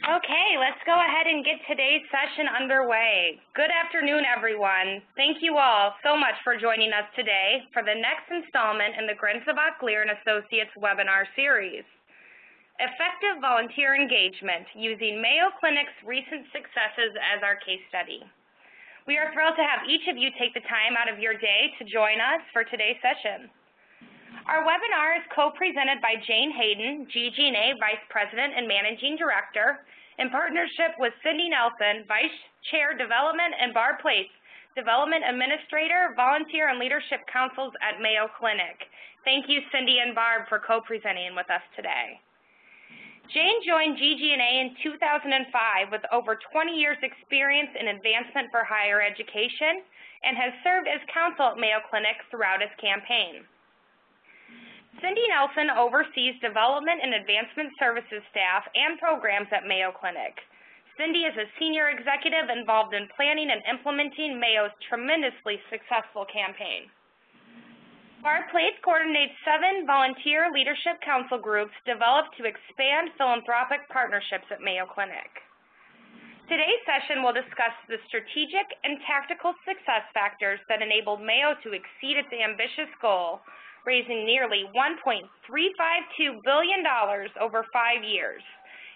Okay, let's go ahead and get today's session underway. Good afternoon, everyone. Thank you all so much for joining us today for the next installment in the Grenzebach Lear & Associates webinar series. Effective volunteer engagement using Mayo Clinic's recent successes as our case study. We are thrilled to have each of you take the time out of your day to join us for today's session. Our webinar is co-presented by Jane Hayden, GG&A Vice President and Managing Director, in partnership with Cindy Nelson, Vice Chair Development and Barb Place, Development Administrator, Volunteer and Leadership Councils at Mayo Clinic. Thank you, Cindy and Barb, for co-presenting with us today. Jane joined GG&A in 2005 with over 20 years' experience in advancement for higher education and has served as counsel at Mayo Clinic throughout its campaign. Cindy Nelson oversees development and advancement services staff and programs at Mayo Clinic. Cindy is a senior executive involved in planning and implementing Mayo's tremendously successful campaign. Barb Place coordinates 7 volunteer leadership council groups developed to expand philanthropic partnerships at Mayo Clinic. Today's session will discuss the strategic and tactical success factors that enabled Mayo to exceed its ambitious goal, raising nearly $1.352 billion over 5 years,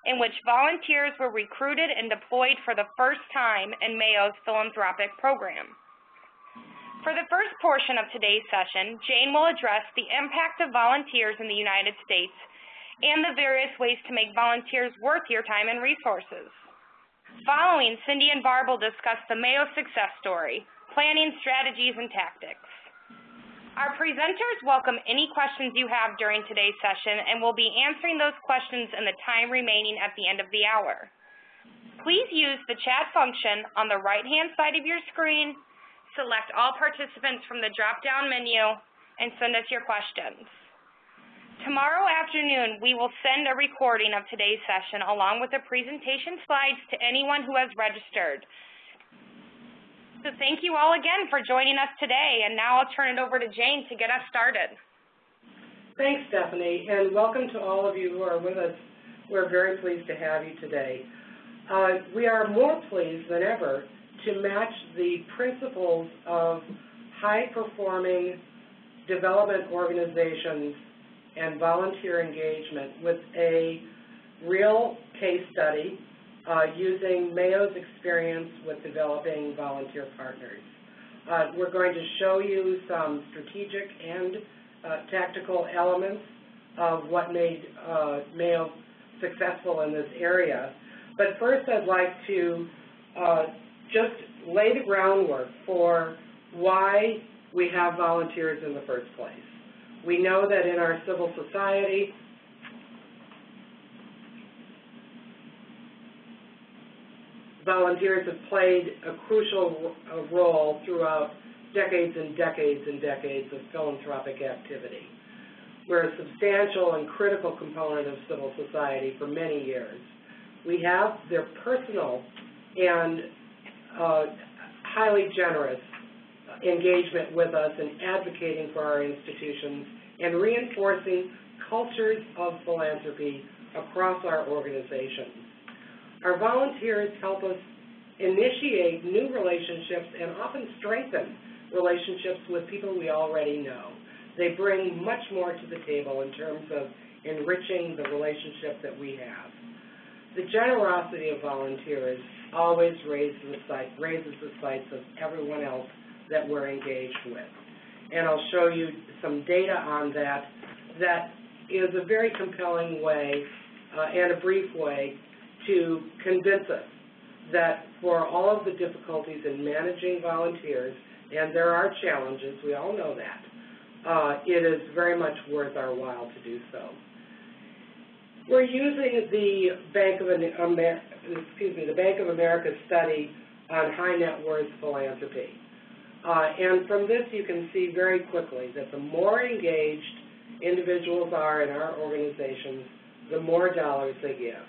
in which volunteers were recruited and deployed for the first time in Mayo's philanthropic program. For the first portion of today's session, Jane will address the impact of volunteers in the United States and the various ways to make volunteers worth your time and resources. Following, Cindy and Barb will discuss the Mayo success story, planning strategies and tactics. Our presenters welcome any questions you have during today's session and will be answering those questions in the time remaining at the end of the hour. Please use the chat function on the right-hand side of your screen, select all participants from the drop-down menu, and send us your questions. Tomorrow afternoon, we will send a recording of today's session along with the presentation slides to anyone who has registered. So thank you all again for joining us today, and now I'll turn it over to Jane to get us started. Thanks, Stephanie, and welcome to all of you who are with us. We're very pleased to have you today. We are more pleased than ever to match the principles of high-performing development organizations and volunteer engagement with a real case study using Mayo's experience with developing volunteer partners. We're going to show you some strategic and tactical elements of what made Mayo successful in this area. But first, I'd like to just lay the groundwork for why we have volunteers in the first place. We know that in our civil society, volunteers have played a crucial role throughout decades and decades and decades of philanthropic activity. We're a substantial and critical component of civil society for many years. We have their personal and highly generous engagement with us in advocating for our institutions and reinforcing cultures of philanthropy across our organizations. Our volunteers help us initiate new relationships and often strengthen relationships with people we already know. They bring much more to the table in terms of enriching the relationship that we have. The generosity of volunteers always raises the sights of everyone else that we're engaged with. And I'll show you some data on that that is a very compelling way and a brief way to convince us that for all of the difficulties in managing volunteers, and there are challenges, we all know that, it is very much worth our while to do so. We're using the Bank of America study on high net worth philanthropy. And from this you can see very quickly that the more engaged individuals are in our organizations, the more dollars they give.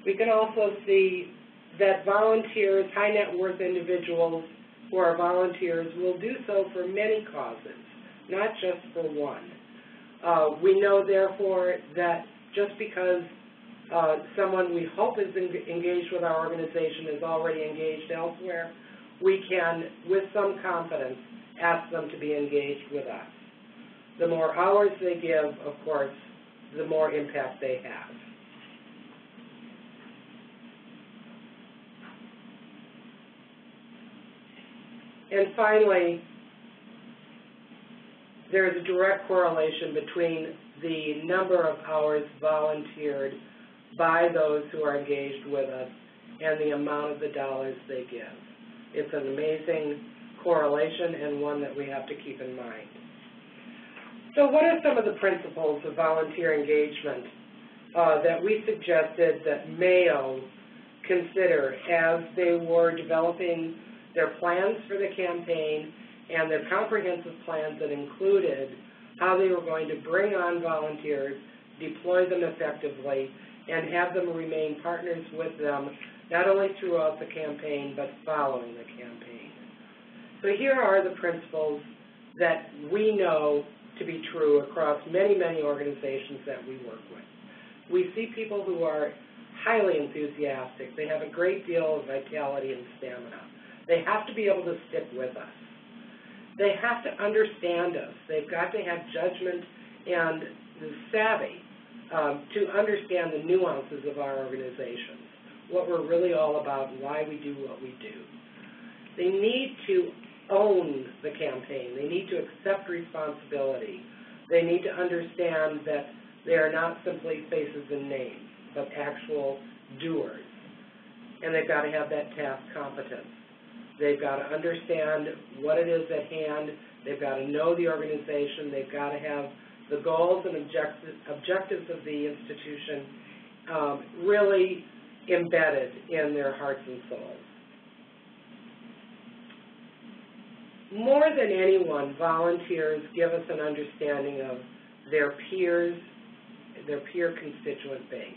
We can also see that volunteers, high net worth individuals who are volunteers, will do so for many causes, not just for one. We know, therefore, that just because someone we hope is engaged with our organization is already engaged elsewhere, we can, with some confidence, ask them to be engaged with us. The more hours they give, of course, the more impact they have. And finally, there is a direct correlation between the number of hours volunteered by those who are engaged with us and the amount of the dollars they give. It's an amazing correlation and one that we have to keep in mind. So what are some of the principles of volunteer engagement that we suggested that Mayo consider as they were developing their plans for the campaign and their comprehensive plans that included how they were going to bring on volunteers, deploy them effectively, and have them remain partners with them, not only throughout the campaign, but following the campaign. So here are the principles that we know to be true across many, many organizations that we work with. We see people who are highly enthusiastic. They have a great deal of vitality and stamina. They have to be able to stick with us. They have to understand us. They've got to have judgment and the savvy to understand the nuances of our organizations, what we're really all about and why we do what we do. They need to own the campaign. They need to accept responsibility. They need to understand that they are not simply faces and names, but actual doers. And they've got to have that task competence. They've got to understand what it is at hand. They've got to know the organization. They've got to have the goals and objectives of the institution really embedded in their hearts and souls. More than anyone, volunteers give us an understanding of their peers, their peer constituent base.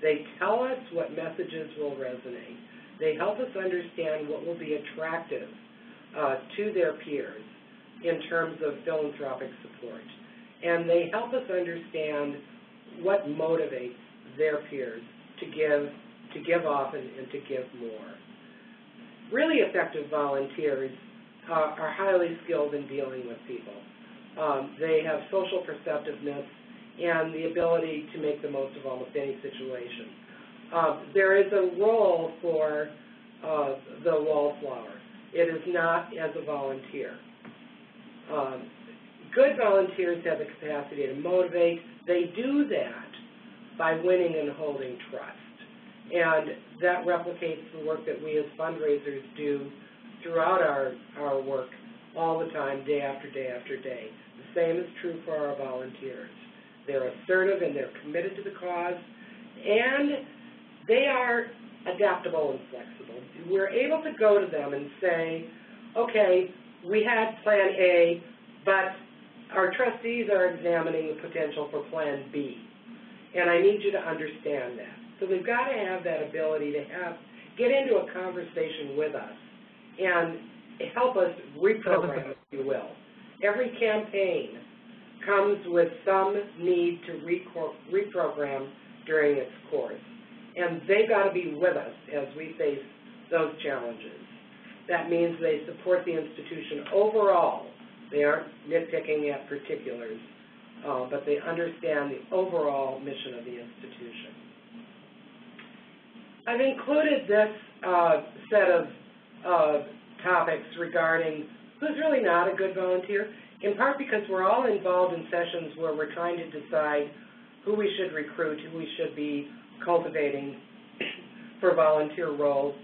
They tell us what messages will resonate. They help us understand what will be attractive to their peers in terms of philanthropic support. And they help us understand what motivates their peers to give off and to give more. Really effective volunteers are highly skilled in dealing with people. They have social perceptiveness and the ability to make the most of almost any situation. There is a role for the wallflower. It is not as a volunteer. Good volunteers have the capacity to motivate. They do that by winning and holding trust. And that replicates the work that we as fundraisers do throughout our work all the time, day after day after day. The same is true for our volunteers. They're assertive and they're committed to the cause, and they are adaptable and flexible. We're able to go to them and say, okay, we had plan A, but our trustees are examining the potential for plan B, and I need you to understand that. So we've got to have that ability to get into a conversation with us and help us reprogram, if you will. Every campaign comes with some need to reprogram during its course, and they've got to be with us as we face those challenges. That means they support the institution overall. They aren't nitpicking at particulars, but they understand the overall mission of the institution. I've included this set of topics regarding who's really not a good volunteer, in part because we're all involved in sessions where we're trying to decide who we should recruit, who we should be cultivating for volunteer roles,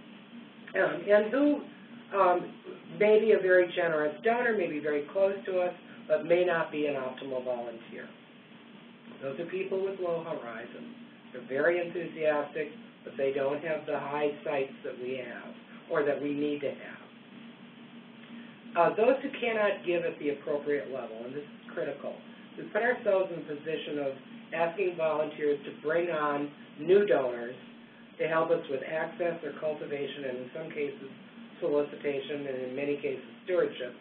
and who may be a very generous donor, may be very close to us, but may not be an optimal volunteer. Those are people with low horizons. They're very enthusiastic, but they don't have the high sights that we have or that we need to have. Those who cannot give at the appropriate level, and this is critical, we put ourselves in a position of asking volunteers to bring on new donors to help us with access or cultivation, and in some cases solicitation, and in many cases stewardship.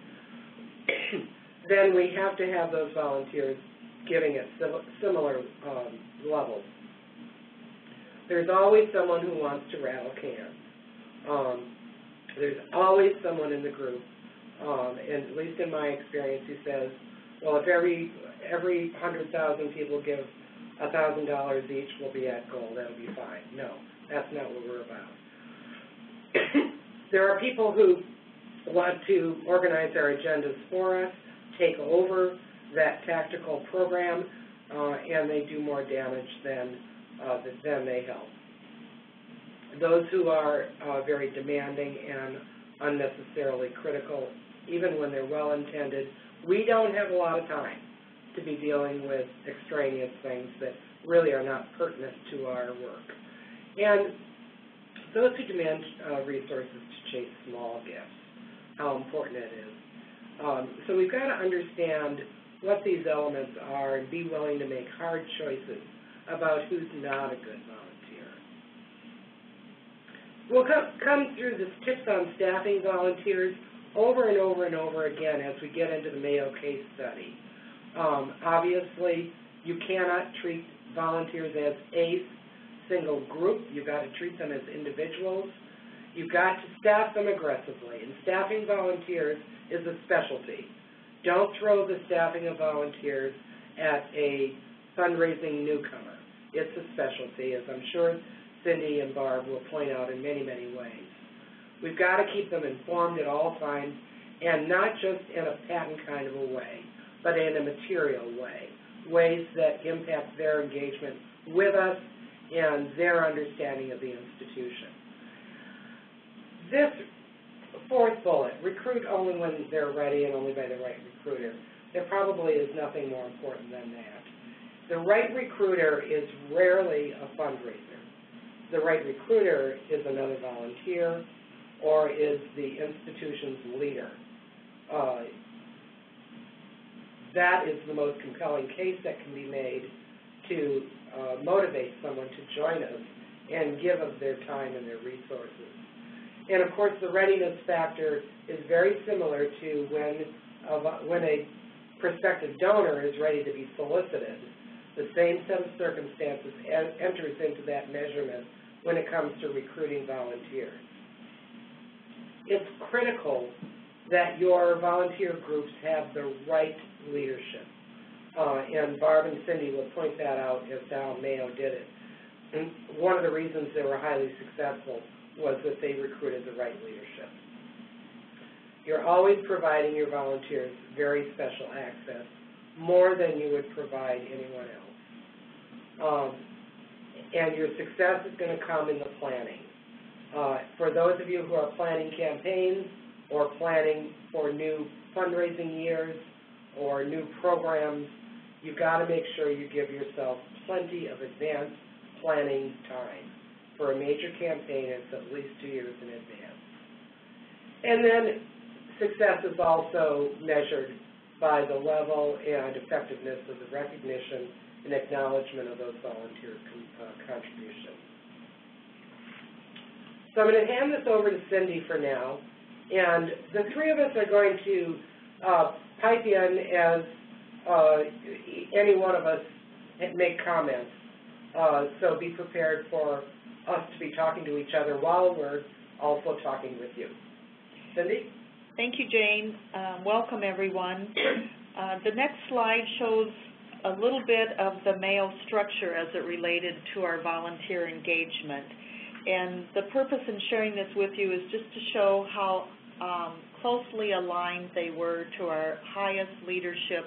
Then we have to have those volunteers giving at similar levels. There's always someone who wants to rattle cans. There's always someone in the group, and at least in my experience, who says, well, if every 100,000 people give $1,000 each, we'll be at goal, that'll be fine. No, that's not what we're about. There are people who want to organize our agendas for us, take over that tactical program, and they do more damage than they help. Those who are very demanding and unnecessarily critical, even when they're well-intended, we don't have a lot of time to be dealing with extraneous things that really are not pertinent to our work. And those who demand resources to chase small gifts, how important it is. So we've got to understand what these elements are and be willing to make hard choices about who's not a good volunteer. We'll come through this tips on staffing volunteers over and over and over again as we get into the Mayo case study. Obviously, you cannot treat volunteers as a single group. You've got to treat them as individuals. You've got to staff them aggressively, and staffing volunteers is a specialty. Don't throw the staffing of volunteers at a fundraising newcomer. It's a specialty, as I'm sure Cindy and Barb will point out in many, many ways. We've got to keep them informed at all times, and not just in a patent kind of a way, but in a material way, ways that impact their engagement with us and their understanding of the institution. This fourth bullet, recruit only when they're ready and only by the right recruiter. There probably is nothing more important than that. The right recruiter is rarely a fundraiser. The right recruiter is another volunteer or is the institution's leader. That is the most compelling case that can be made to motivate someone to join us and give of their time and their resources. And of course, the readiness factor is very similar to when a prospective donor is ready to be solicited. The same set of circumstances enters into that measurement when it comes to recruiting volunteers. It's critical that your volunteer groups have the right leadership. And Barb and Cindy will point that out as how Mayo did it. And one of the reasons they were highly successful was that they recruited the right leadership. You're always providing your volunteers very special access, more than you would provide anyone else. And your success is going to come in the planning. For those of you who are planning campaigns or planning for new fundraising years or new programs, you've got to make sure you give yourself plenty of advanced planning time. For a major campaign, it's at least 2 years in advance. And then success is also measured by the level and effectiveness of the recognition and acknowledgement of those volunteer contributions. So I'm going to hand this over to Cindy for now, and the three of us are going to pipe in as any one of us make comments. So be prepared for us to be talking to each other while we're also talking with you. Cindy? Thank you, Jane. Welcome, everyone. The next slide shows a little bit of the Mayo structure as it related to our volunteer engagement. And the purpose in sharing this with you is just to show how closely aligned they were to our highest leadership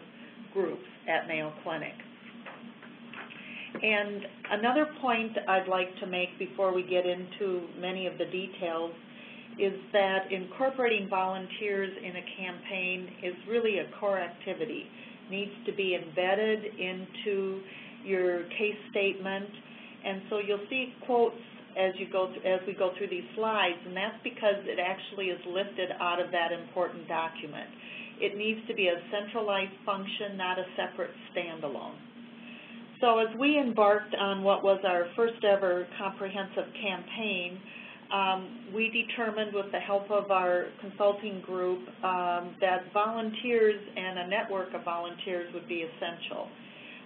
groups at Mayo Clinic. And another point I'd like to make before we get into many of the details is that incorporating volunteers in a campaign is really a core activity. It needs to be embedded into your case statement, and so you'll see quotes as we go through these slides, and that's because it actually is lifted out of that important document. It needs to be a centralized function, not a separate standalone. So as we embarked on what was our first ever comprehensive campaign, we determined with the help of our consulting group that volunteers and a network of volunteers would be essential.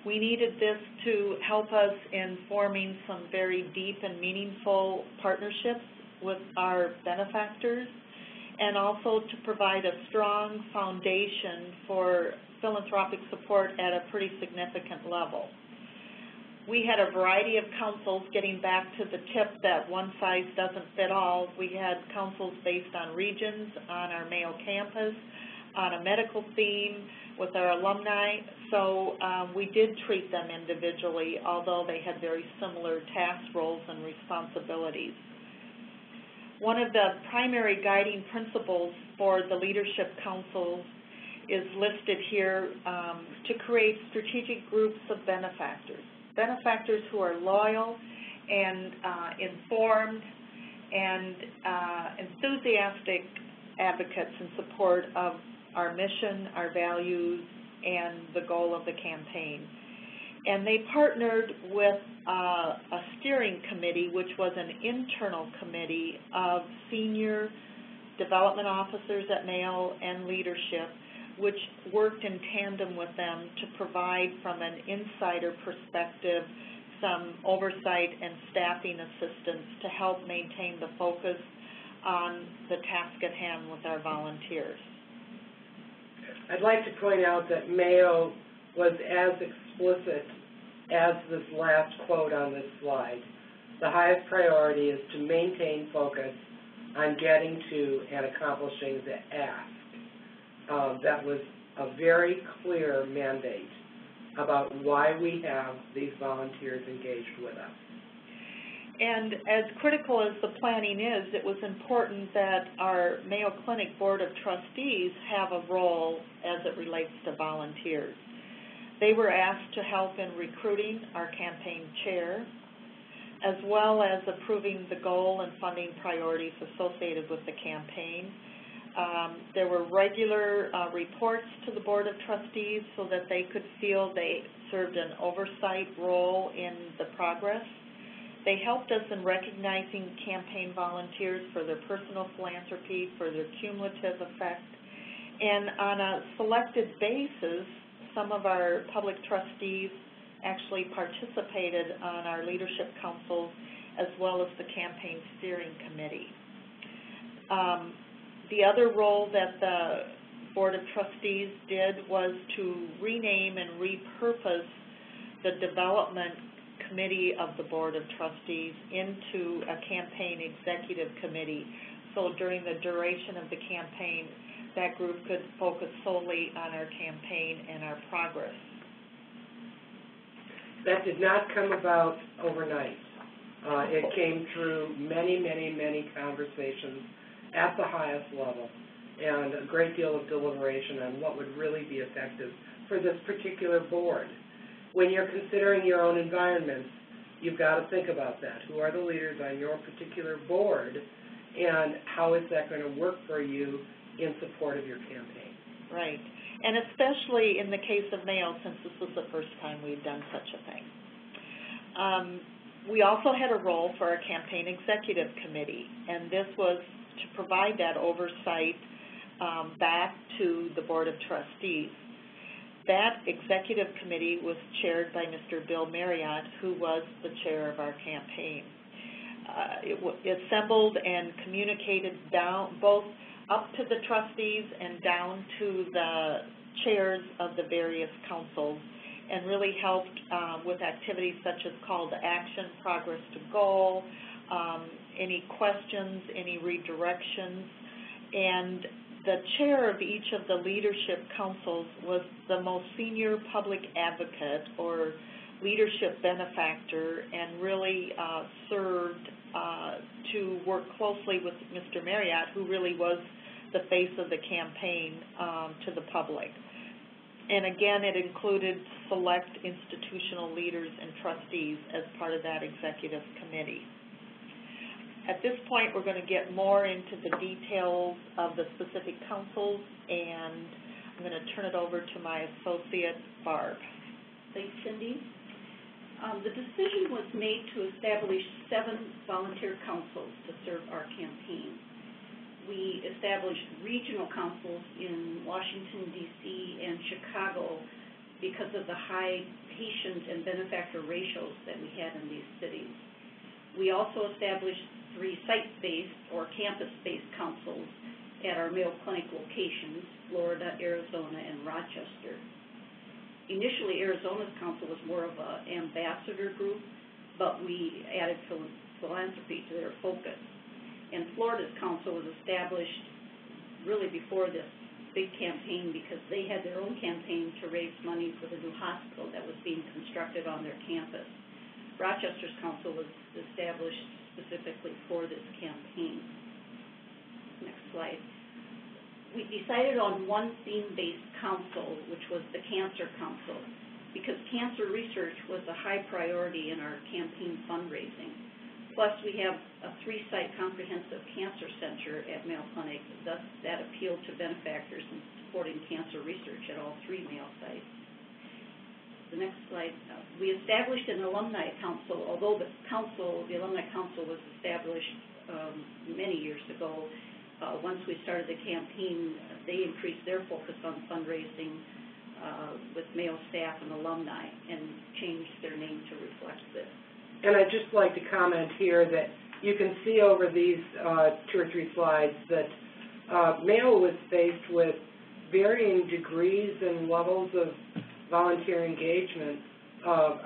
We needed this to help us in forming some very deep and meaningful partnerships with our benefactors, and also to provide a strong foundation for philanthropic support at a pretty significant level. We had a variety of councils, getting back to the tip that one size doesn't fit all. We had councils based on regions, on our Mayo campus, on a medical theme with our alumni, so we did treat them individually, although they had very similar task roles and responsibilities. One of the primary guiding principles for the leadership councils is listed here, to create strategic groups of benefactors who are loyal and informed and enthusiastic advocates in support of our mission, our values, and the goal of the campaign. And they partnered with a steering committee, which was an internal committee of senior development officers at Mayo and leadership, which worked in tandem with them to provide, from an insider perspective, some oversight and staffing assistance to help maintain the focus on the task at hand with our volunteers. I'd like to point out that Mayo was as explicit as this last quote on this slide. The highest priority is to maintain focus on getting to and accomplishing the ask. That was a very clear mandate about why we have these volunteers engaged with us. And as critical as the planning is, it was important that our Mayo Clinic Board of Trustees have a role as it relates to volunteers. They were asked to help in recruiting our campaign chair, as well as approving the goal and funding priorities associated with the campaign. There were regular reports to the Board of Trustees so that they could feel they served an oversight role in the progress. They helped us in recognizing campaign volunteers for their personal philanthropy, for their cumulative effect. And on a selected basis, some of our public trustees actually participated on our leadership councils as well as the campaign steering committee. The other role that the Board of Trustees did was to rename and repurpose the development committee of the Board of Trustees into a campaign executive committee. So during the duration of the campaign, that group could focus solely on our campaign and our progress. That did not come about overnight. It came through many, many, many conversations at the highest level and a great deal of deliberation on what would really be effective for this particular board. When you're considering your own environments, you've got to think about that. Who are the leaders on your particular board, and how is that going to work for you in support of your campaign? Right, and especially in the case of Mayo, since this was the first time we'd done such a thing. We also had a role for our campaign executive committee, and this was to provide that oversight back to the Board of Trustees. That executive committee was chaired by Mr. Bill Marriott, who was the chair of our campaign. It assembled and communicated down, both up to the trustees and down to the chairs of the various councils, and really helped with activities such as call to action, progress to goal, any questions, any redirections, and the chair of each of the leadership councils was the most senior public advocate or leadership benefactor, and really served to work closely with Mr. Marriott, who really was the face of the campaign to the public. And again, it included select institutional leaders and trustees as part of that executive committee. At this point, we're going to get more into the details of the specific councils, and I'm going to turn it over to my associate, Barb. Thanks, Cindy. The decision was made to establish 7 volunteer councils to serve our campaign. We established regional councils in Washington, D.C. and Chicago because of the high patient and benefactor ratios that we had in these cities. We also established 3 site-based or campus-based councils at our Mayo Clinic locations, Florida, Arizona, and Rochester. Initially, Arizona's council was more of an ambassador group, but we added philanthropy to their focus. And Florida's council was established really before this big campaign because they had their own campaign to raise money for the new hospital that was being constructed on their campus. Rochester's council was established specifically for this campaign. Next slide. We decided on one theme-based council, which was the Cancer Council, because cancer research was a high priority in our campaign fundraising. Plus, we have a 3-site comprehensive cancer center at Mayo Clinic, thus that appealed to benefactors in supporting cancer research at all 3 Mayo sites. The next slide. We established an alumni council, although the alumni council was established many years ago. Once we started the campaign, they increased their focus on fundraising with Mayo staff and alumni and changed their name to reflect this. And I'd just like to comment here that you can see over these 2 or 3 slides that Mayo was faced with varying degrees and levels of volunteer engagement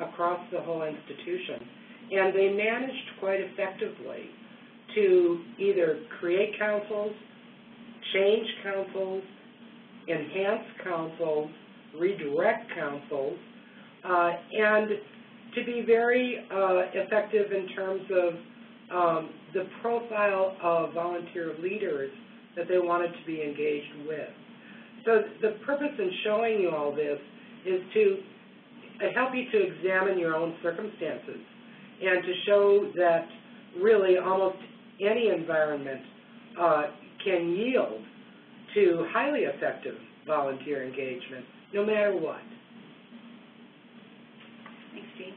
across the whole institution. And they managed quite effectively to either create councils, change councils, enhance councils, redirect councils, and to be very effective in terms of the profile of volunteer leaders that they wanted to be engaged with. So the purpose in showing you all this is to help you to examine your own circumstances and to show that really almost any environment can yield to highly effective volunteer engagement, no matter what. Thanks, Jean.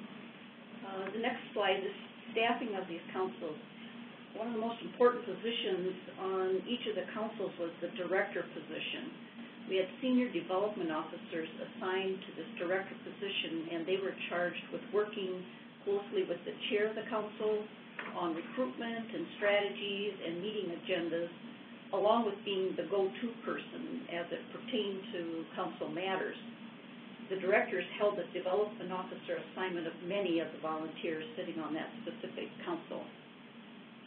The next slide is staffing of these councils. One of the most important positions on each of the councils was the director position. We had senior development officers assigned to this director position, and they were charged with working closely with the chair of the council on recruitment and strategies and meeting agendas, along with being the go-to person as it pertained to council matters. The directors held the development officer assignment of many of the volunteers sitting on that specific council.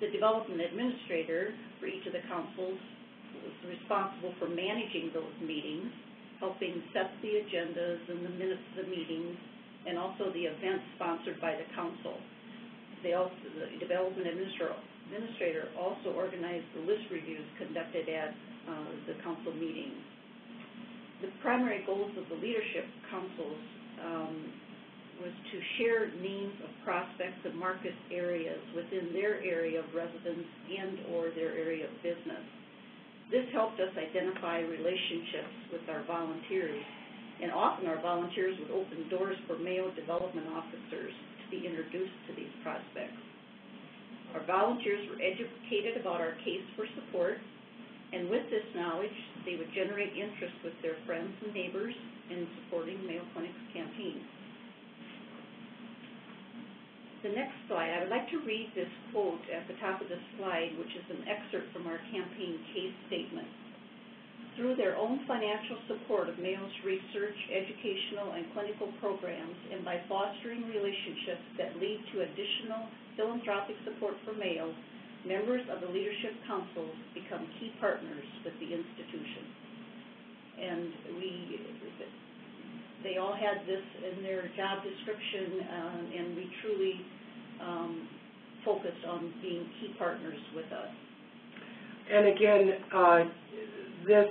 The development administrator for each of the councils was responsible for managing those meetings, helping set the agendas and the minutes of the meetings, and also the events sponsored by the council. The development administrator also organized the list reviews conducted at the council meetings. The primary goals of the leadership councils was to share names of prospects and market areas within their area of residence and or their area of business. This helped us identify relationships with our volunteers, and often our volunteers would open doors for Mayo development officers to be introduced to these prospects. Our volunteers were educated about our case for support, and with this knowledge, they would generate interest with their friends and neighbors in supporting Mayo Clinic's campaign. The next slide, I would like to read this quote at the top of the slide, which is an excerpt from our campaign case statement. Through their own financial support of Mayo's research, educational, and clinical programs, and by fostering relationships that lead to additional philanthropic support for Mayo, members of the leadership councils become key partners with the institution. And they all had this in their job description, and we truly focused on being key partners with us. And again, this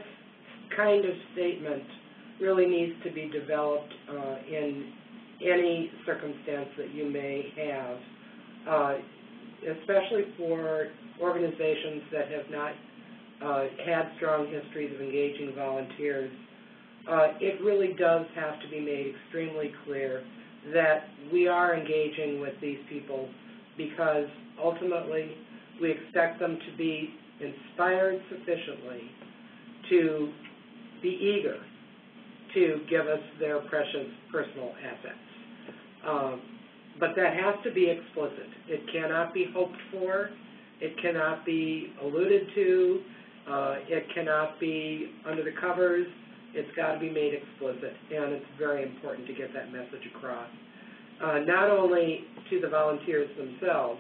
kind of statement really needs to be developed in any circumstance that you may have, especially for organizations that have not had strong histories of engaging volunteers. It really does have to be made extremely clear that we are engaging with these people because ultimately we expect them to be inspired sufficiently to be eager to give us their precious personal assets. But that has to be explicit. It cannot be hoped for. It cannot be alluded to. It cannot be under the covers. It's got to be made explicit, and it's very important to get that message across, not only to the volunteers themselves,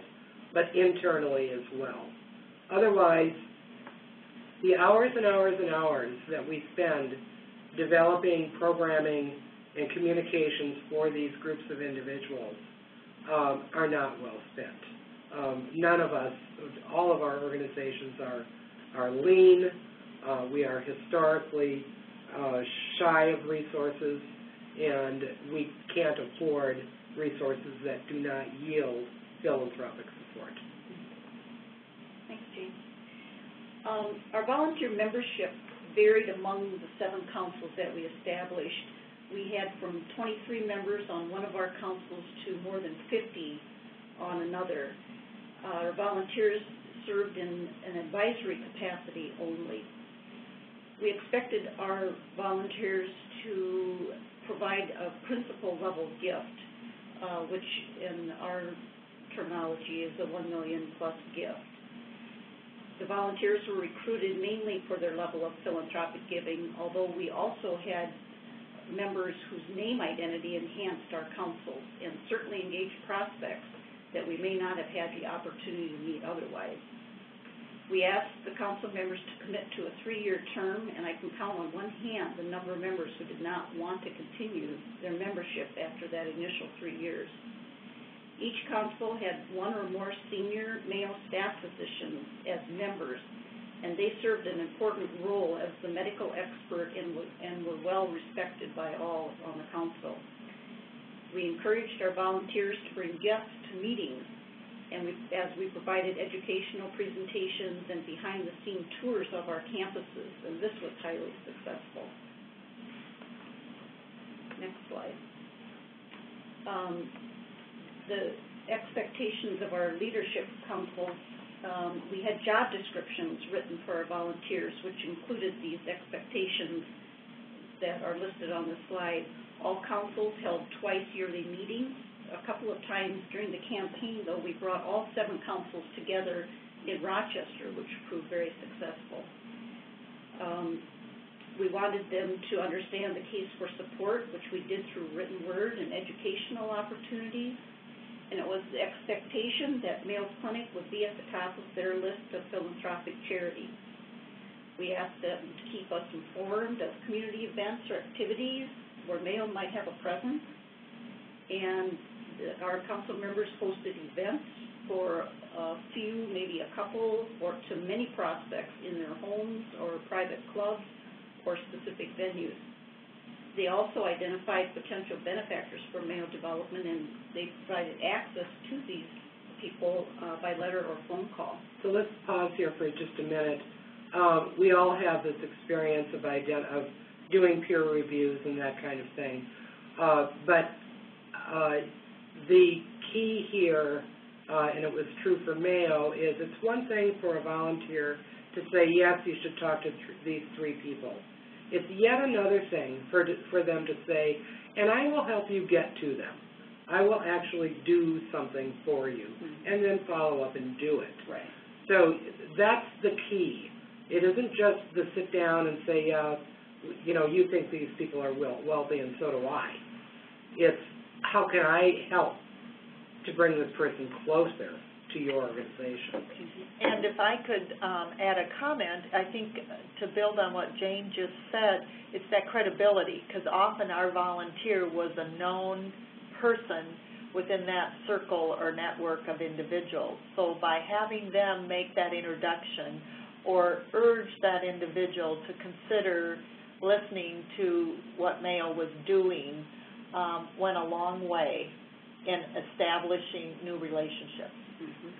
but internally as well. Otherwise, the hours and hours and hours that we spend developing programming and communications for these groups of individuals are not well spent. None of us, all of our organizations are lean. We are historically shy of resources, and we can't afford resources that do not yield philanthropic support. Thanks, Jane. Our volunteer membership varied among the 7 councils that we established. We had from 23 members on one of our councils to more than 50 on another. Our volunteers served in an advisory capacity only. We expected our volunteers to provide a principal level gift, which in our terminology is a $1 million plus gift. The volunteers were recruited mainly for their level of philanthropic giving, although we also had members whose name identity enhanced our councils and certainly engaged prospects that we may not have had the opportunity to meet otherwise. We asked the council members to commit to a 3-year term, and I can count on one hand the number of members who did not want to continue their membership after that initial 3 years. Each council had 1 or more senior Mayo staff physicians as members, and they served an important role as the medical expert and were well respected by all on the council. We encouraged our volunteers to bring guests to meetings, and as we provided educational presentations and behind-the-scene tours of our campuses, and this was highly successful. Next slide. The expectations of our leadership councils, we had job descriptions written for our volunteers, which included these expectations that are listed on the slide. All councils held twice yearly meetings. A couple of times during the campaign, though, we brought all 7 councils together in Rochester, which proved very successful. We wanted them to understand the case for support, which we did through written word and educational opportunities. And it was the expectation that Mayo Clinic would be at the top of their list of philanthropic charities. We asked them to keep us informed of community events or activities where Mayo might have a presence. And our council members hosted events for a few, maybe a couple, or to many prospects in their homes or private clubs or specific venues. They also identified potential benefactors for Mayo development, and they provided access to these people by letter or phone call. So let's pause here for just a minute. We all have this experience of doing peer reviews and that kind of thing. But the key here, and it was true for Mayo, is it's one thing for a volunteer to say, yes, you should talk to these 3 people. It's yet another thing for them to say, and I will help you get to them. I will actually do something for you, and then follow up and do it. Right. So that's the key. It isn't just the sit down and say, you think these people are wealthy and so do I. It's how can I help to bring this person closer to your organization. And if I could add a comment, I think to build on what Jane just said, it's that credibility, because often our volunteer was a known person within that circle or network of individuals. So by having them make that introduction or urge that individual to consider listening to what Mayo was doing went a long way in establishing new relationships.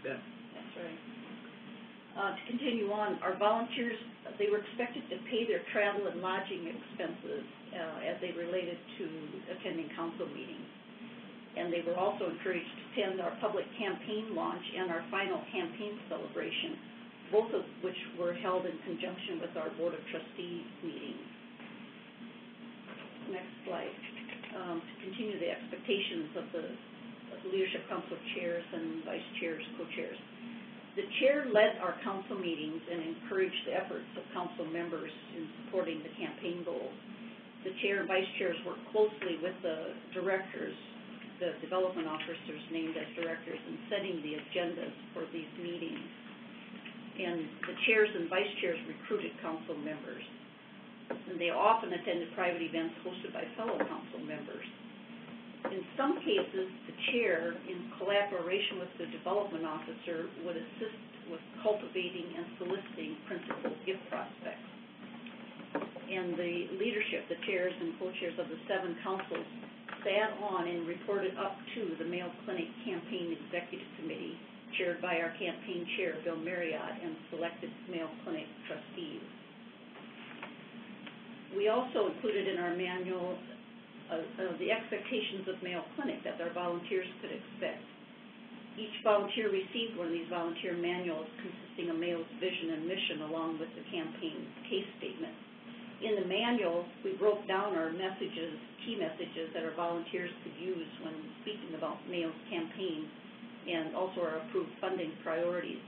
Yeah. That's right. To continue on, our volunteers, they were expected to pay their travel and lodging expenses as they related to attending council meetings. And they were also encouraged to attend our public campaign launch and our final campaign celebration, both of which were held in conjunction with our Board of Trustees meetings. next slide, to continue the expectations of the Leadership Council chairs and vice chairs, co-chairs. The chair led our council meetings and encouraged the efforts of council members in supporting the campaign goals. The chair and vice chairs worked closely with the directors, the development officers named as directors, in setting the agendas for these meetings. And the chairs and vice chairs recruited council members. And they often attended private events hosted by fellow council members. In some cases, the chair, in collaboration with the development officer, would assist with cultivating and soliciting principal gift prospects. And the leadership, the chairs and co-chairs of the 7 councils, sat on and reported up to the Mayo Clinic Campaign Executive Committee, chaired by our campaign chair, Bill Marriott, and selected Mayo Clinic trustees. We also included in our manual the expectations of Mayo Clinic that our volunteers could expect. Each volunteer received one of these volunteer manuals consisting of Mayo's vision and mission along with the campaign case statement. In the manual, we broke down our messages, key messages that our volunteers could use when speaking about Mayo's campaign and also our approved funding priorities.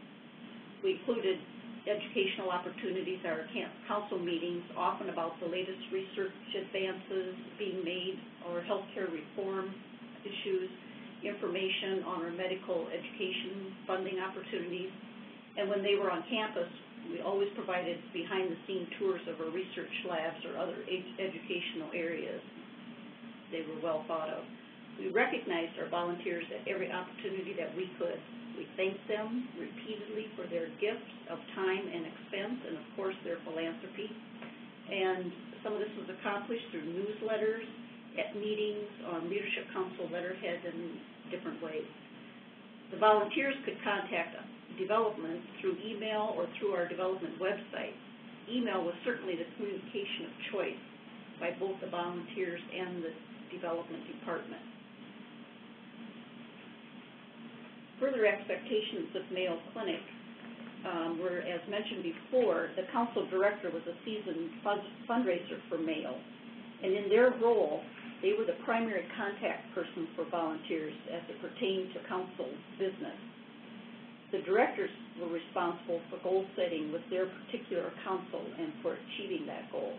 We included educational opportunities at our council meetings, often about the latest research advances being made or healthcare reform issues, information on our medical education funding opportunities. And when they were on campus, we always provided behind-the-scene tours of our research labs or other educational areas. They were well thought of. We recognized our volunteers at every opportunity that we could. We thanked them repeatedly for their gifts of time and expense, and of course their philanthropy. And some of this was accomplished through newsletters, at meetings, on Leadership Council letterhead, and different ways. The volunteers could contact development through email or through our development website. Email was certainly the communication of choice by both the volunteers and the development department. Further expectations of Mayo Clinic were, as mentioned before, the council director was a seasoned fundraiser for Mayo, and in their role, they were the primary contact person for volunteers as it pertained to council business. The directors were responsible for goal setting with their particular council and for achieving that goal.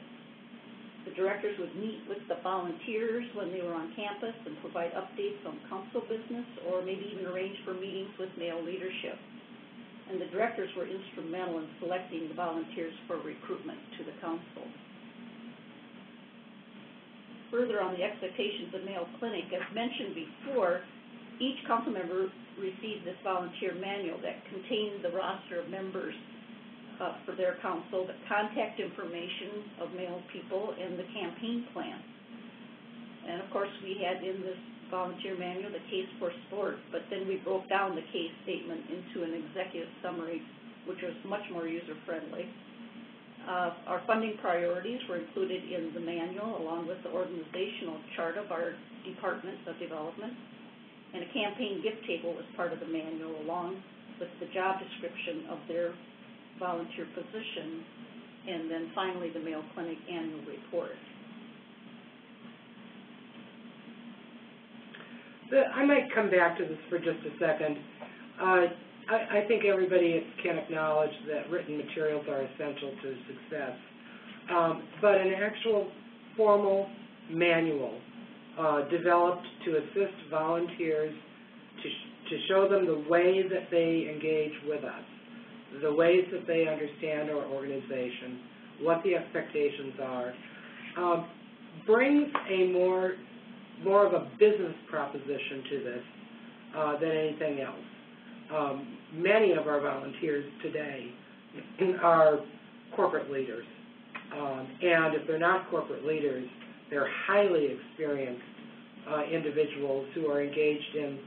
The directors would meet with the volunteers when they were on campus and provide updates on council business or maybe even arrange for meetings with Mayo leadership. And the directors were instrumental in selecting the volunteers for recruitment to the council. Further on the expectations of Mayo Clinic, as mentioned before, each council member received this volunteer manual that contained the roster of members for their council, the contact information of Mayo people, and the campaign plan. And of course, we had in this volunteer manual the case for support, but then we broke down the case statement into an executive summary, which was much more user-friendly. Our funding priorities were included in the manual, along with the organizational chart of our Department of Development, and a campaign gift table was part of the manual, along with the job description of their volunteer position, and then finally the Mayo Clinic annual report. I might come back to this for just a second. I think everybody can acknowledge that written materials are essential to success, but an actual formal manual developed to assist volunteers to show them the way that they engage with us, the ways that they understand our organization, what the expectations are, brings a more of a business proposition to this than anything else. Many of our volunteers today are corporate leaders, and if they're not corporate leaders, they're highly experienced individuals who are engaged in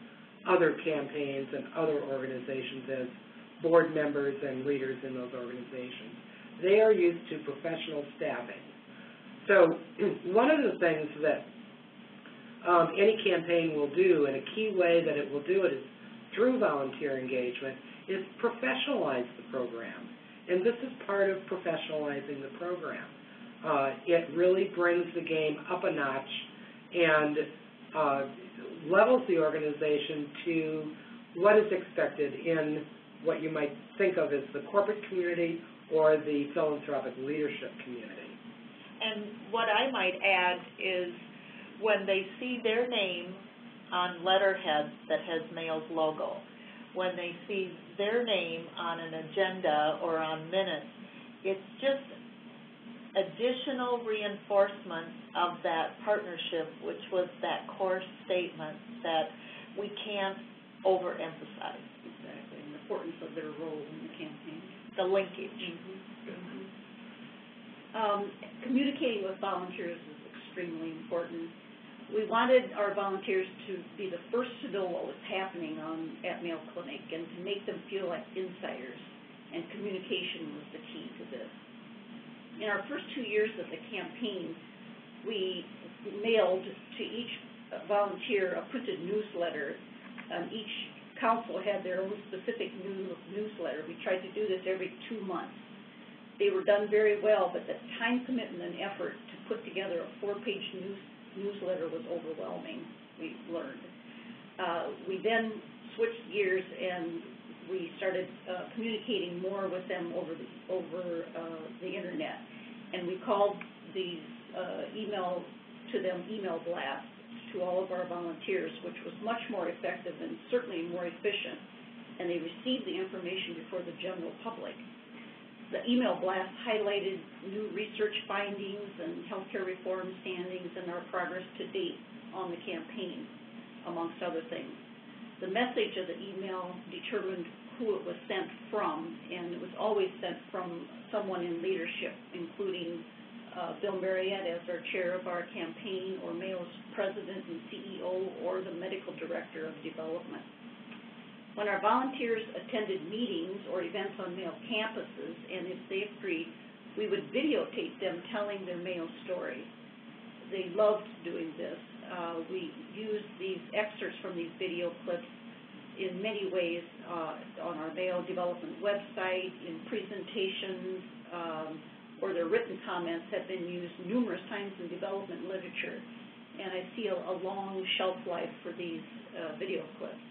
other campaigns and other organizations as board members and leaders in those organizations. They are used to professional staffing. So one of the things that any campaign will do, and a key way that it will do it is through volunteer engagement, is professionalize the program. And this is part of professionalizing the program. It really brings the game up a notch and levels the organization to what is expected in what you might think of as the corporate community or the philanthropic leadership community. And what I might add is when they see their name on letterhead that has Mayo's logo, when they see their name on an agenda or on minutes, it's just additional reinforcement of that partnership, which was that core statement that we can't overemphasize. Exactly, and the importance of their role in the campaign. The linkage. Communicating with volunteers is extremely important. We wanted our volunteers to be the first to know what was happening at Mayo Clinic and to make them feel like insiders, and communication was the key to this. In our first 2 years of the campaign, we mailed to each volunteer a printed newsletter. Each council had their own specific newsletter. We tried to do this every 2 months. They were done very well, but the time commitment and effort to put together a 4-page newsletter was overwhelming, we learned. We then switched gears and we started communicating more with them over the internet. And we called these email blasts to all of our volunteers, which was much more effective and certainly more efficient. And they received the information before the general public. The email blast highlighted new research findings and healthcare reform standings and our progress to date on the campaign, amongst other things. The message of the email determined who it was sent from, and it was always sent from someone in leadership, including Bill Mariette as our chair of our campaign, or Mayo's president and CEO, or the medical director of development. When our volunteers attended meetings or events on Mayo campuses, and if they agreed, we would videotape them telling their Mayo story. They loved doing this. We used these excerpts from these video clips in many ways on our Mayo Development website, in presentations, or their written comments have been used numerous times in development literature. And I see a long shelf life for these video clips.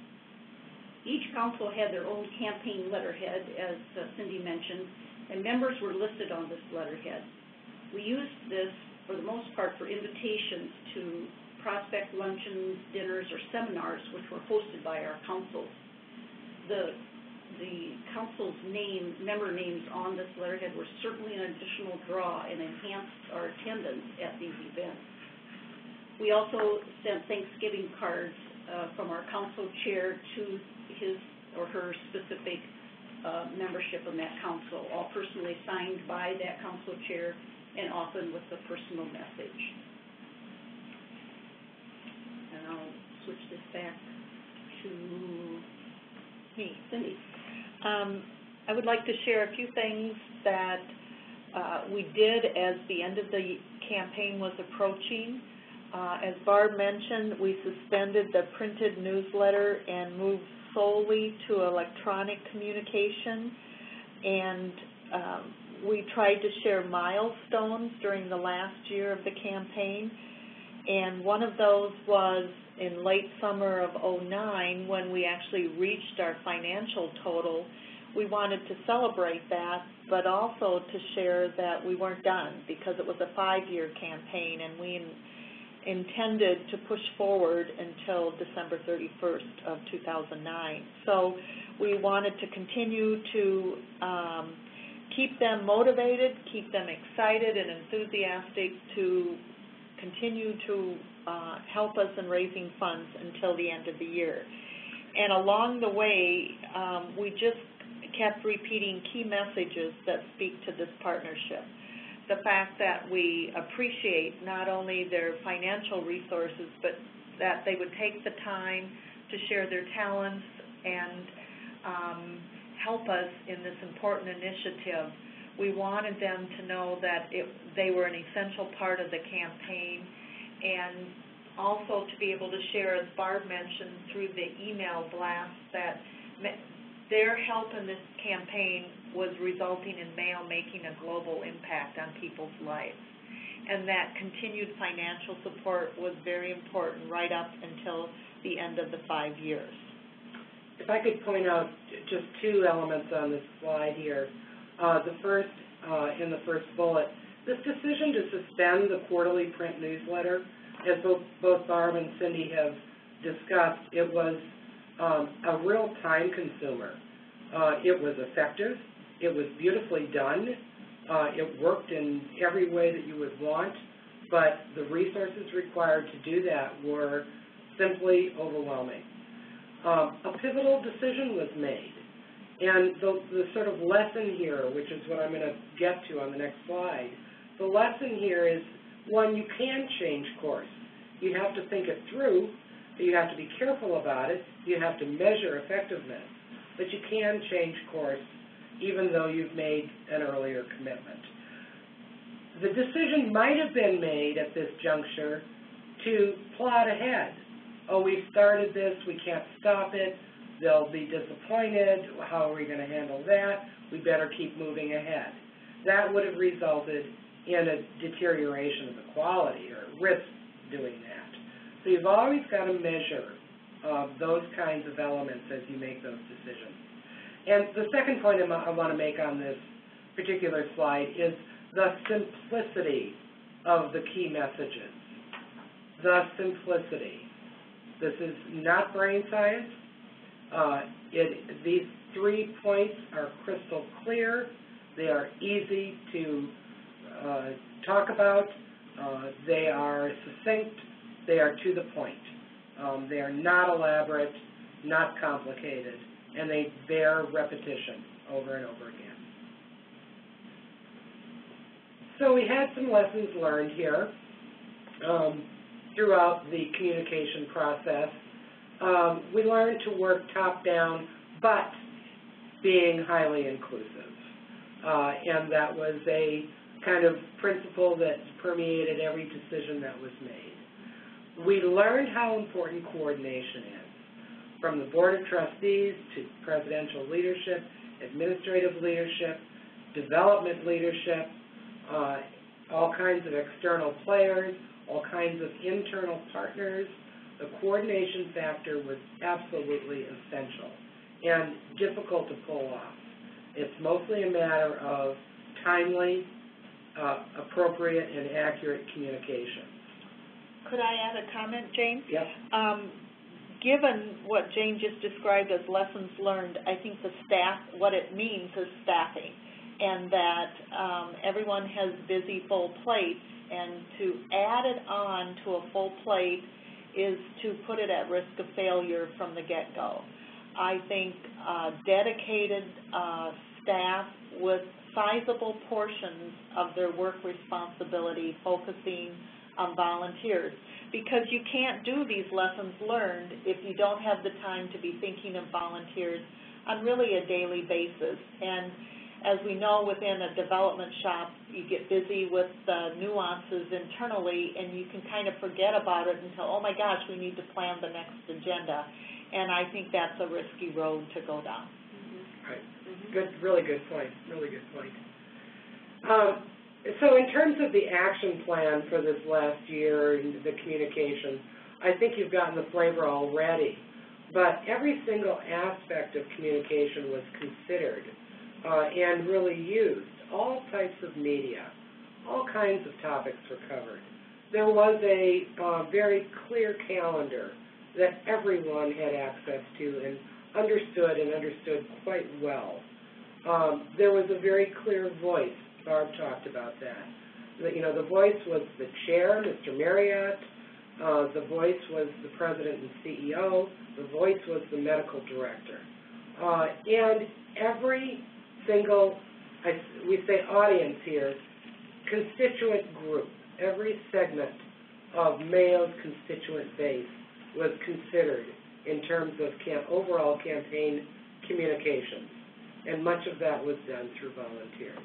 Each council had their own campaign letterhead, as Cindy mentioned, and members were listed on this letterhead. We used this, for the most part, for invitations to prospect luncheons, dinners, or seminars, which were hosted by our councils. The council's member names on this letterhead were certainly an additional draw and enhanced our attendance at these events. We also sent Thanksgiving cards from our council chair to his or her specific membership in that council, all personally signed by that council chair and often with the personal message. And I'll switch this back to me, Cindy. I would like to share a few things that we did as the end of the campaign was approaching. As Barb mentioned, we suspended the printed newsletter and moved solely to electronic communication, and we tried to share milestones during the last year of the campaign, and one of those was in late summer of '09 when we actually reached our financial total. We wanted to celebrate that, but also to share that we weren't done because it was a 5-year campaign, and we intended to push forward until December 31st of 2009. So we wanted to continue to keep them motivated, keep them excited and enthusiastic to continue to help us in raising funds until the end of the year. And along the way, we just kept repeating key messages that speak to this partnership. The fact that we appreciate not only their financial resources, but that they would take the time to share their talents and help us in this important initiative. We wanted them to know that they were an essential part of the campaign, and also to be able to share, as Barb mentioned, through the email blast, that their help in this campaign was resulting in Mayo making a global impact on people's lives. and that continued financial support was very important right up until the end of the 5 years. If I could point out just two elements on this slide here. The first, in the first bullet, this decision to suspend the quarterly print newsletter, as both Barb and Cindy have discussed, it was a real time consumer. It was effective, it was beautifully done, it worked in every way that you would want, but the resources required to do that were simply overwhelming. A pivotal decision was made, and the sort of lesson here, which is what I'm going to get to on the next slide, the lesson here is, one, you can change course. You have to think it through, you have to be careful about it, you have to measure effectiveness, but you can change course even though you've made an earlier commitment. The decision might have been made at this juncture to plot ahead. Oh, we started this, we can't stop it, they'll be disappointed, how are we going to handle that? We better keep moving ahead. That would have resulted in a deterioration of the quality or risk doing that. So you've always got to measure those kinds of elements as you make those decisions. And the second point I want to make on this particular slide is the simplicity of the key messages. The simplicity. This is not brain science. These 3 points are crystal clear. They are easy to talk about. They are succinct. They are to the point. They are not elaborate, not complicated, and they bear repetition over and over again. So we had some lessons learned here throughout the communication process. We learned to work top-down, but being highly inclusive. And that was a kind of principle that permeated every decision that was made. We learned how important coordination is, from the Board of Trustees to presidential leadership, administrative leadership, development leadership, all kinds of external players, all kinds of internal partners. The coordination factor was absolutely essential and difficult to pull off. It's mostly a matter of timely, appropriate, and accurate communication. Could I add a comment, Jane? Yes. Given what Jane just described as lessons learned, I think the staff, what it means is staffing, and that everyone has busy, full plates, and to add it on to a full plate is to put it at risk of failure from the get-go. I think dedicated staff with sizable portions of their work responsibility focusing on volunteers, because you can't do these lessons learned if you don't have the time to be thinking of volunteers on really a daily basis. And as we know, within a development shop, you get busy with the nuances internally, and you can kind of forget about it until, oh my gosh, we need to plan the next agenda. And I think that's a risky road to go down. Right. Good, really good point. Really good point. So in terms of the action plan for this last year and the communication, I think you've gotten the flavor already. But every single aspect of communication was considered and really used. All types of media, all kinds of topics were covered. There was a very clear calendar that everyone had access to and understood quite well. There was a very clear voice. Barb talked about that. You know, the voice was the chair, Mr. Marriott. The voice was the president and CEO. The voice was the medical director. And every single, we say audience here, constituent group, every segment of Mayo's constituent base was considered in terms of overall campaign communications, and much of that was done through volunteers.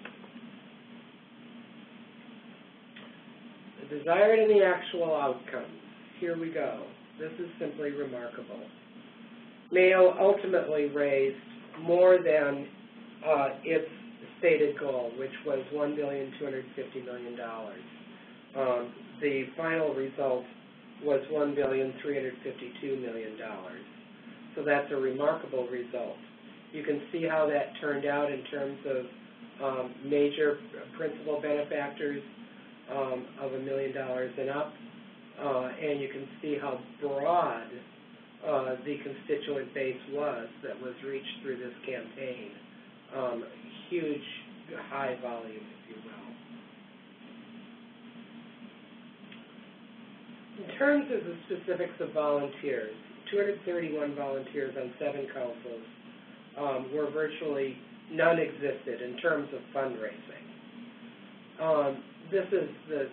The desired and the actual outcomes. Here we go. This is simply remarkable. Mayo ultimately raised more than its stated goal, which was $1,250,000,000. The final result was $1,352,000,000. So that's a remarkable result. You can see how that turned out in terms of major principal benefactors of $1 million and up, and you can see how broad the constituent base was that was reached through this campaign. Huge, high volume, if you will. In terms of the specifics of volunteers, 231 volunteers on 7 councils, where virtually none existed in terms of fundraising. This is the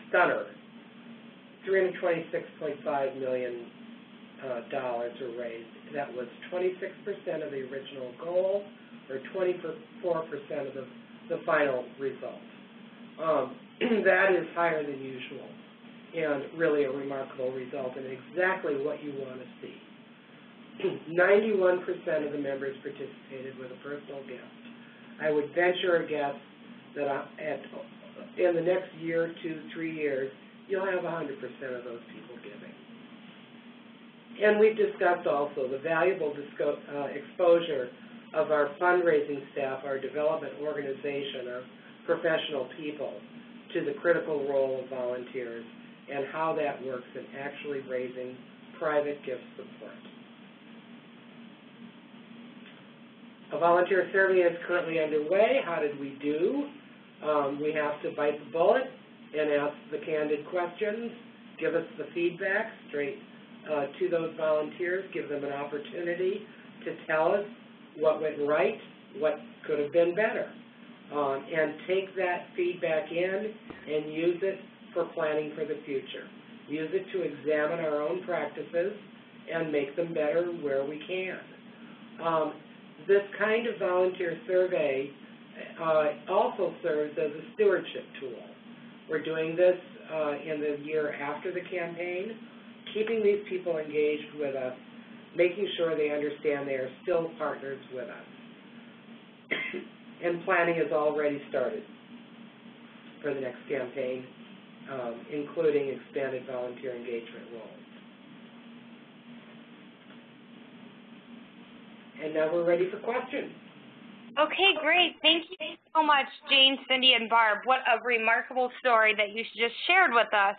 stunner. $326.5 million were raised. That was 26% of the original goal, or 24% of the final result. That is higher than usual, and really a remarkable result, and exactly what you want to see. 91% of the members participated with a personal gift. I would venture a guess that in the next year, 2, 3 years, you'll have 100% of those people giving. And we've discussed also the valuable exposure of our fundraising staff, our development organization, our professional people, to the critical role of volunteers and how that works in actually raising private gift support. A volunteer survey is currently underway. How did we do? We have to bite the bullet and ask the candid questions, give us the feedback straight to those volunteers, give them an opportunity to tell us what went right, what could have been better, and take that feedback in and use it for planning for the future. Use it to examine our own practices and make them better where we can. This kind of volunteer survey also serves as a stewardship tool. We're doing this in the year after the campaign, keeping these people engaged with us, making sure they understand they are still partners with us. And planning has already started for the next campaign, including expanded volunteer engagement roles. And now we're ready for questions. Okay, great. Thank you so much, Jane, Cindy, and Barb. What a remarkable story that you just shared with us.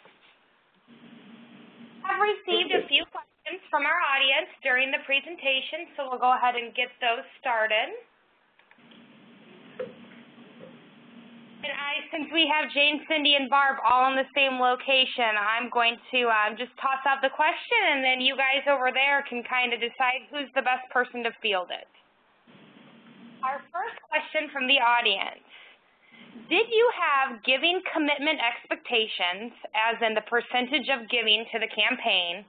I've received a few questions from our audience during the presentation, so we'll go ahead and get those started. And since we have Jane, Cindy, and Barb all in the same location, I'm going to just toss out the question, and then you guys over there can kind of decide who's the best person to field it. Our first question from the audience: did you have giving commitment expectations, as in the percentage of giving to the campaign,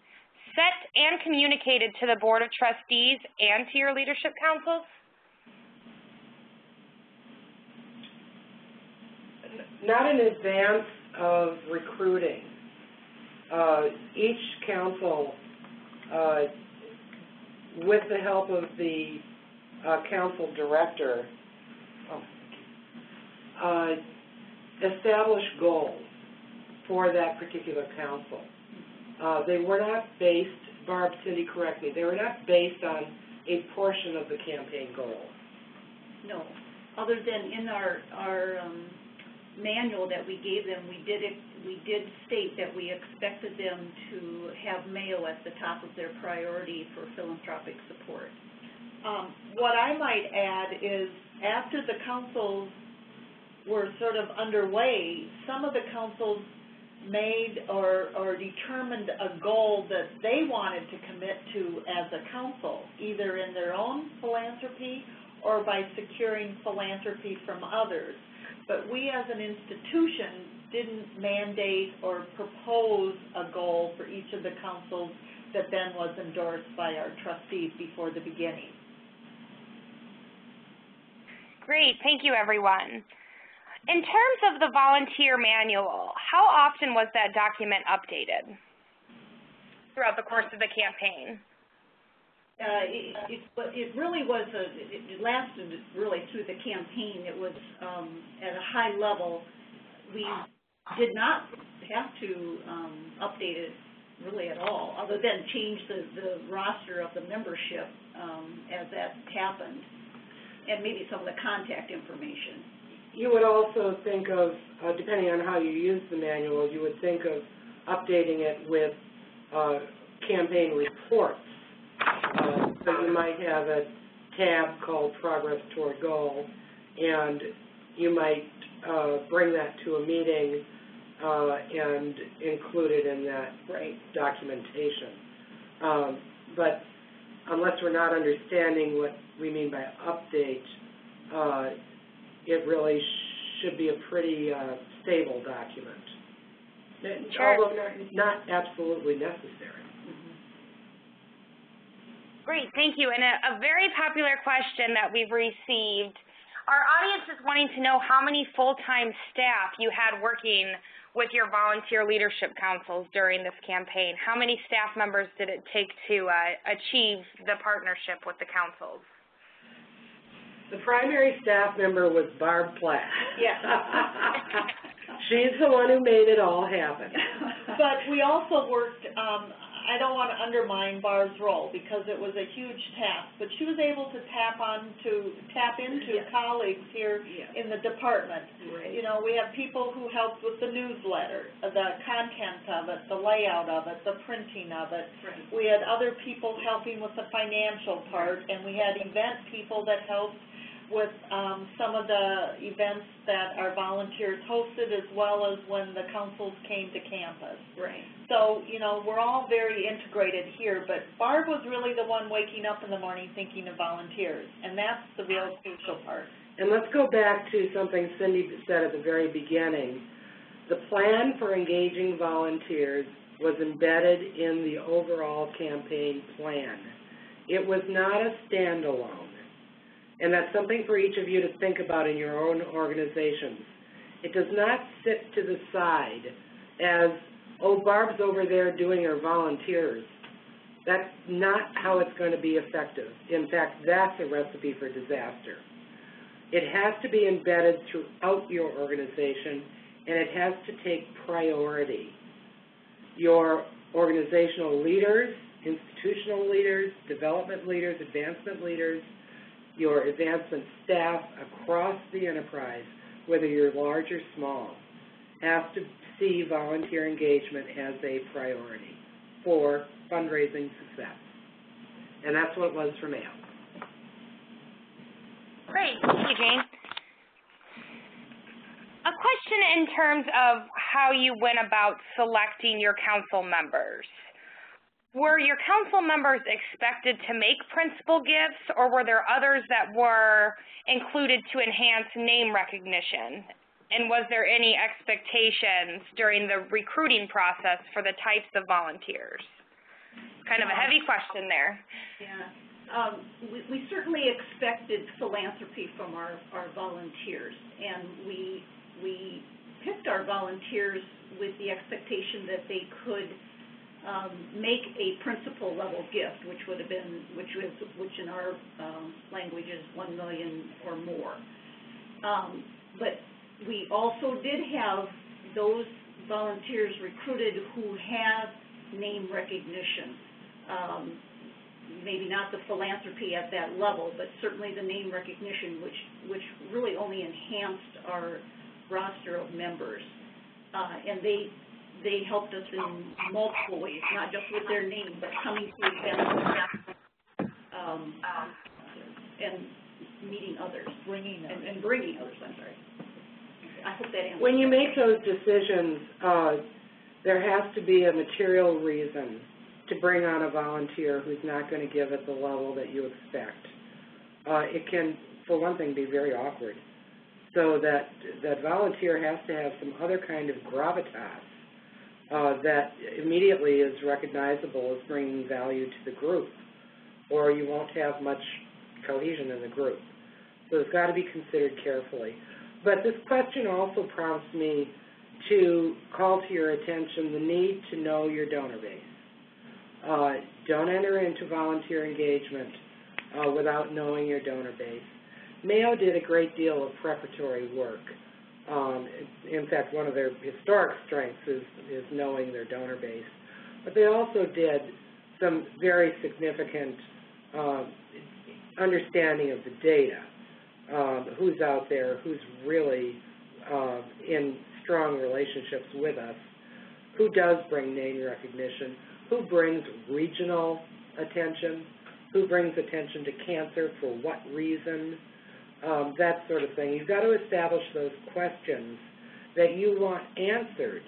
set and communicated to the Board of Trustees and to your leadership councils? Not in advance of recruiting. Each council, with the help of the council director, established goals for that particular council. They were not based, Barb, Cindy, correct me, they were not based on a portion of the campaign goal. No, other than in our manual that we gave them, we did state that we expected them to have Mayo at the top of their priority for philanthropic support. What I might add is, after the councils were sort of underway, some of the councils made or determined a goal that they wanted to commit to as a council, either in their own philanthropy or by securing philanthropy from others. But we as an institution didn't mandate or propose a goal for each of the councils that then was endorsed by our trustees before the beginning. Great, thank you, everyone. In terms of the volunteer manual, how often was that document updated throughout the course of the campaign? It really was, it lasted really through the campaign. It was at a high level. We did not have to update it really at all, other than change the roster of the membership as that happened, and maybe some of the contact information. You would also think of, depending on how you use the manual, you would think of updating it with campaign reports. So you might have a tab called Progress Toward Goal, and you might bring that to a meeting and include it in that documentation. But unless we're not understanding what we mean by update, it really should be a pretty stable document, although not absolutely necessary. Great, thank you. And a very popular question that we've received, our audience is wanting to know how many full-time staff you had working with your volunteer leadership councils during this campaign. How many staff members did it take to achieve the partnership with the councils? The primary staff member was Barb Platt. Yeah. She's the one who made it all happen. But we also worked, I don't want to undermine Barb's role because it was a huge task, but she was able to tap into colleagues here in the department. Right. You know, we have people who helped with the newsletter, the content of it, the layout of it, the printing of it. Right. We had other people helping with the financial part, and we had event people that helped with some of the events that our volunteers hosted, as well as when the councils came to campus. Right. So, you know, we're all very integrated here, but Barb was really the one waking up in the morning thinking of volunteers, and that's the real crucial part. And let's go back to something Cindy said at the very beginning. The plan for engaging volunteers was embedded in the overall campaign plan. It was not a standalone. And that's something for each of you to think about in your own organizations. It does not sit to the side as, oh, Barb's over there doing her volunteers. That's not how it's going to be effective. In fact, that's a recipe for disaster. It has to be embedded throughout your organization, and it has to take priority. Your organizational leaders, institutional leaders, development leaders, advancement leaders, your advancement staff across the enterprise, whether you're large or small, have to see volunteer engagement as a priority for fundraising success. And that's what it was for Mayo. Great, thank you, Jane. A question in terms of how you went about selecting your council members. Were your council members expected to make principal gifts, or were there others that were included to enhance name recognition? And was there any expectations during the recruiting process for the types of volunteers? Kind of a heavy question there. Yeah. We certainly expected philanthropy from our volunteers, and we picked our volunteers with the expectation that they could make a principal level gift, which in our language is $1 million or more. But we also did have those volunteers recruited who have name recognition. Maybe not the philanthropy at that level, but certainly the name recognition, which really only enhanced our roster of members. And they helped us in multiple ways, not just with their name, but coming to events and meeting others. Bringing others, I'm sorry. I hope that answers. When you make those decisions, there has to be a material reason to bring on a volunteer who's not going to give at the level that you expect. It can, for one thing, be very awkward. So that volunteer has to have some other kind of gravitas that immediately is recognizable as bringing value to the group, or you won't have much cohesion in the group. So it's got to be considered carefully. But this question also prompts me to call to your attention the need to know your donor base. Don't enter into volunteer engagement without knowing your donor base. Mayo did a great deal of preparatory work In fact, one of their historic strengths is knowing their donor base. But they also did some very significant understanding of the data, who's out there, who's really in strong relationships with us, who does bring name recognition, who brings regional attention, who brings attention to cancer, for what reason, that sort of thing. You've got to establish those questions that you want answered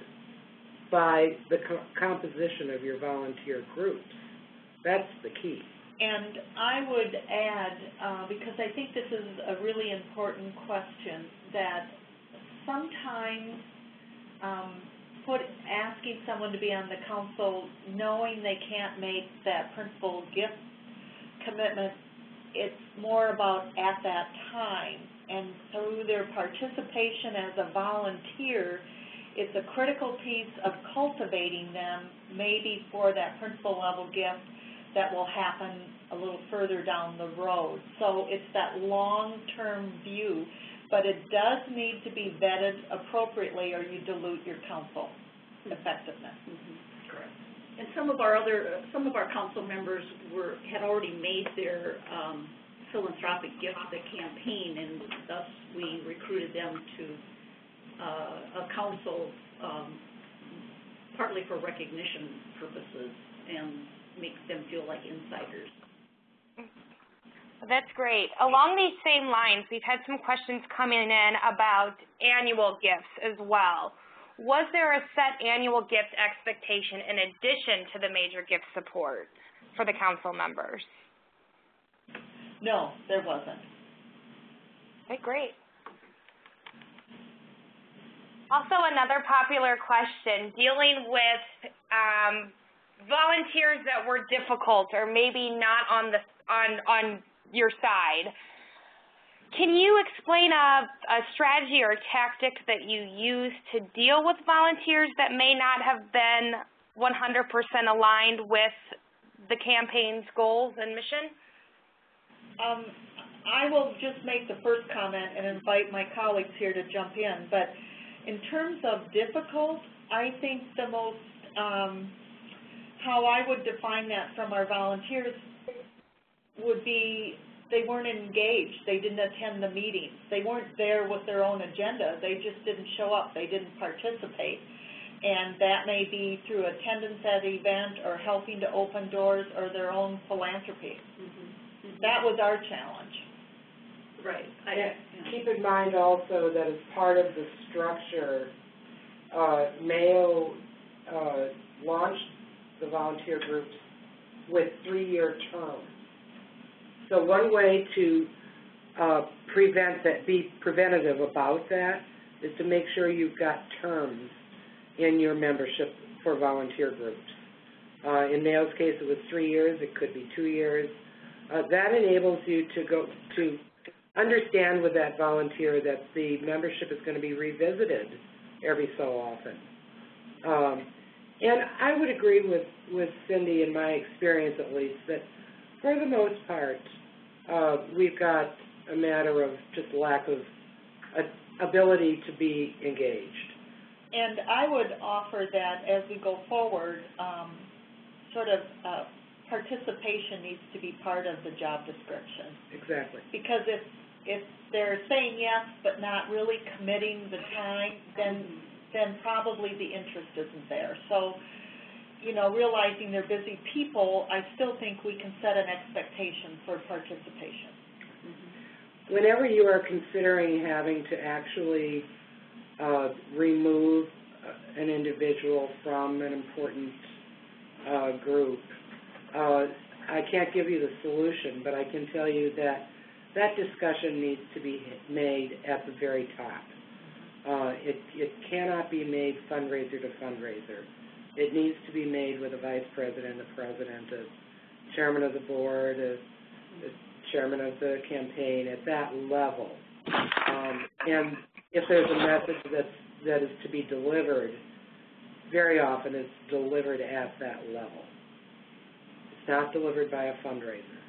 by the composition of your volunteer groups. That's the key. And I would add, because I think this is a really important question, that sometimes asking someone to be on the council, knowing they can't make that principal gift commitment, it's more about at that time. And through their participation as a volunteer, it's a critical piece of cultivating them, maybe for that principal level gift that will happen a little further down the road. So it's that long-term view, but it does need to be vetted appropriately or you dilute your council effectiveness. Correct. And some of our council members had already made their philanthropic gift to the campaign, and thus we recruited them to a council partly for recognition purposes and make them feel like insiders. That's great. Along these same lines, we've had some questions coming in about annual gifts as well. Was there a set annual gift expectation in addition to the major gift support for the council members? No, there wasn't. Okay, great. Also, another popular question dealing with volunteers that were difficult or maybe not on your side. Can you explain a strategy or a tactic that you use to deal with volunteers that may not have been 100% aligned with the campaign's goals and mission? I will just make the first comment and invite my colleagues here to jump in. But in terms of difficult, I think the most, how I would define that from our volunteers would be they weren't engaged. They didn't attend the meetings. They weren't there with their own agenda. They just didn't show up. They didn't participate. And that may be through attendance at an event or helping to open doors or their own philanthropy. That was our challenge. Right. Keep in mind also that as part of the structure, Mayo launched the volunteer groups with 3-year terms. So one way to be preventative about that is to make sure you've got terms in your membership for volunteer groups. In Mayo's case, it was 3 years. It could be 2 years. That enables you to understand with that volunteer that the membership is going to be revisited every so often. And I would agree with Cindy, in my experience at least, that for the most part, we've got a matter of just lack of ability to be engaged. And I would offer that as we go forward, participation needs to be part of the job description. Exactly. Because if they're saying yes but not really committing the time, then probably the interest isn't there. So, realizing they're busy people, I still think we can set an expectation for participation. Whenever you are considering having to actually remove an individual from an important group, I can't give you the solution, but I can tell you that that discussion needs to be made at the very top. It cannot be made fundraiser to fundraiser. It needs to be made with a vice president, a president, a chairman of the board, a chairman of the campaign, at that level. And if there's a message that is to be delivered, very often it's delivered at that level. It's not delivered by a fundraiser.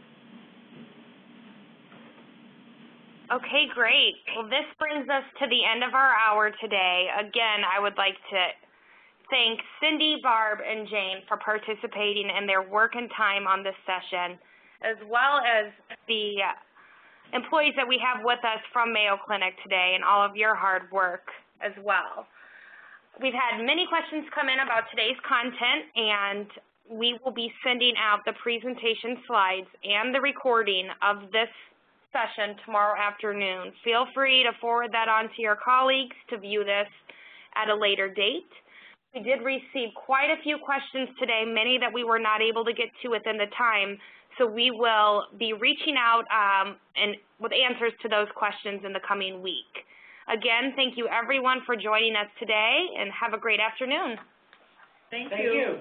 Okay, great. Well, this brings us to the end of our hour today. Again, I would like to thank Cindy, Barb, and Jane for participating in their work and time on this session, as well as the employees that we have with us from Mayo Clinic today and all of your hard work as well. We've had many questions come in about today's content, and we will be sending out the presentation slides and the recording of this session tomorrow afternoon. Feel free to forward that on to your colleagues to view this at a later date. We did receive quite a few questions today, many that we were not able to get to within the time, so we will be reaching out and with answers to those questions in the coming week. Again, thank you everyone for joining us today, and have a great afternoon. Thank Thank you. you.